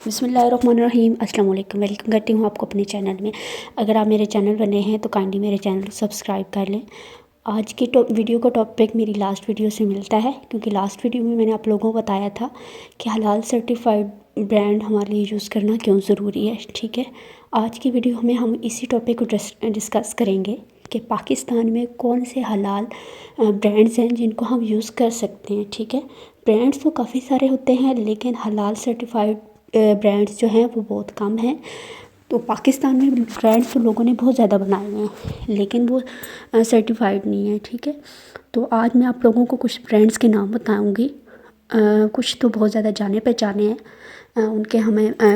बिस्मिल्लाहिर्रहमानिर्रहीम। अस्सलाम वालेकुम। वेलकम करती हूँ आपको अपने चैनल में। अगर आप मेरे चैनल पर नए हैं तो काइंडली मेरे चैनल को सब्सक्राइब कर लें। आज की वीडियो का टॉपिक मेरी लास्ट वीडियो से मिलता है, क्योंकि लास्ट वीडियो में मैंने आप लोगों को बताया था कि हलाल सर्टिफाइड ब्रांड हमारे लिए यूज़ करना क्यों ज़रूरी है। ठीक है, आज की वीडियो में हम इसी टॉपिक को डिस्कस करेंगे कि पाकिस्तान में कौन से हलाल ब्रांड्स हैं जिनको हम यूज़ कर सकते हैं। ठीक है, ब्रांड्स तो काफ़ी सारे होते हैं, लेकिन हलाल सर्टिफाइड ब्रांड्स जो हैं वो बहुत कम हैं। तो पाकिस्तान में ब्रांड्स तो लोगों ने बहुत ज़्यादा बनाए हुए हैं, लेकिन वो सर्टिफाइड नहीं है। ठीक है, तो आज मैं आप लोगों को कुछ ब्रांड्स के नाम बताऊंगी। कुछ तो बहुत ज़्यादा जाने पहचाने हैं,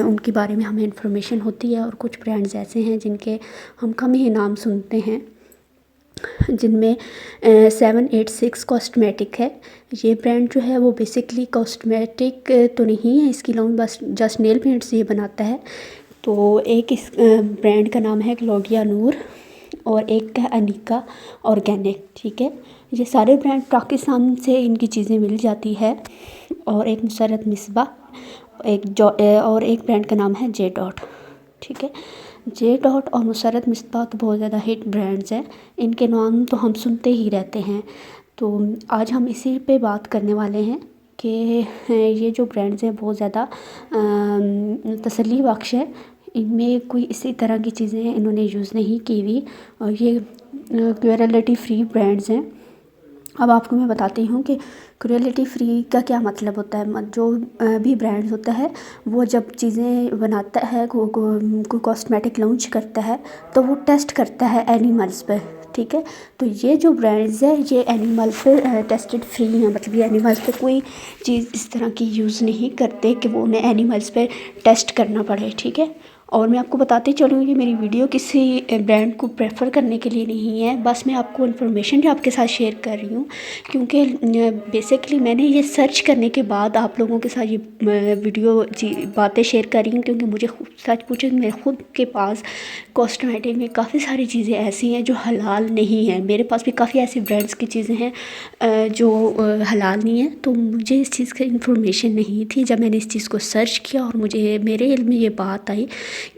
उनके बारे में हमें इंफॉर्मेशन होती है, और कुछ ब्रांड्स ऐसे हैं जिनके हम कम ही नाम सुनते हैं, जिनमें 786 कॉस्मेटिक है। ये ब्रांड जो है वो बेसिकली कॉस्मेटिक तो नहीं है, इसकी लॉन्ग बस जस्ट नेल पेंट्स ये बनाता है। तो एक इस ब्रांड का नाम है क्लोडिया नूर, और एक का अनिका ऑर्गेनिक। ठीक है, ये सारे ब्रांड पाकिस्तान से इनकी चीज़ें मिल जाती है। और एक मुसरत मिसबा, और एक ब्रांड का नाम है जे डॉट। ठीक है, जे डॉट और मुसरत मिसबा तो बहुत ज़्यादा हिट ब्रांड्स हैं, इनके नाम तो हम सुनते ही रहते हैं। तो आज हम इसी पे बात करने वाले हैं कि ये जो ब्रांड्स हैं बहुत ज़्यादा तसल्ली बख्श है, इनमें कोई इसी तरह की चीज़ें इन्होंने यूज़ नहीं की हुई, और ये क्रुएल्टी फ्री ब्रांड्स हैं। अब आपको मैं बताती हूँ कि क्रुएल्टी फ्री का क्या मतलब होता है। जो भी ब्रांड होता है वो जब चीज़ें बनाता है, कोई कॉस्मेटिक लॉन्च करता है, तो वो टेस्ट करता है एनिमल्स पर। ठीक है, तो ये जो ब्रांड्स है ये एनिमल पे टेस्टेड फ्री हैं, मतलब ये एनिमल्स पे कोई चीज़ इस तरह की यूज़ नहीं करते कि वो उन्हें एनिमल्स पे टेस्ट करना पड़े। ठीक है, और मैं आपको बताती चलूँ कि मेरी वीडियो किसी ब्रांड को प्रेफर करने के लिए नहीं है, बस मैं आपको इन्फॉर्मेशन जो आपके साथ शेयर कर रही हूँ, क्योंकि बेसिकली मैंने ये सर्च करने के बाद आप लोगों के साथ ये वीडियो बातें शेयर कर रही हूँ, क्योंकि मुझे सच पूछे मेरे खुद के पास कॉस्मेटिक में काफ़ी सारी चीज़ें ऐसी हैं जो हलाल नहीं हैं। मेरे पास भी काफ़ी ऐसी ब्रांड्स की चीज़ें हैं जो हलाल नहीं है। तो मुझे इस चीज़ की इन्फॉर्मेशन नहीं थी। जब मैंने इस चीज़ को सर्च किया और मुझे मेरे इल्म में ये बात आई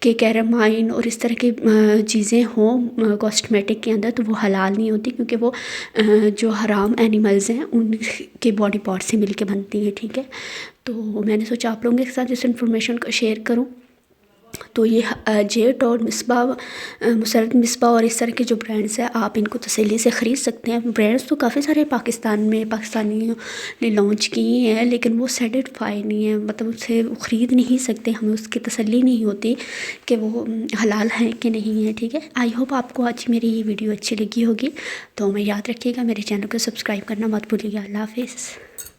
कि कैरामाइन और इस तरह की चीज़ें हों कॉस्मेटिक के अंदर, तो वो हलाल नहीं होती, क्योंकि वो जो हराम एनिमल्स हैं उनके बॉडी पार्ट से मिलके बनती हैं। ठीक है, तो मैंने सोचा आप लोगों के साथ इस इन्फॉर्मेशन को शेयर करूं। तो ये जेट और मिसबा, मुसरत मिसबा और इस तरह के जो ब्रांड्स हैं आप इनको तसल्ली से ख़रीद सकते हैं। ब्रांड्स तो काफ़ी सारे पाकिस्तानियों ने लॉन्च किए हैं, लेकिन वो सर्टिफाइड नहीं है, मतलब उसे ख़रीद नहीं सकते, हमें उसकी तसल्ली नहीं होती कि वो हलाल हैं कि नहीं है। ठीक है, आई होप आपको आज मेरी ये वीडियो अच्छी लगी होगी। तो मैं याद रखिएगा, मेरे चैनल को सब्सक्राइब करना मत भूलिएगा। अल्लाह हाफिज़।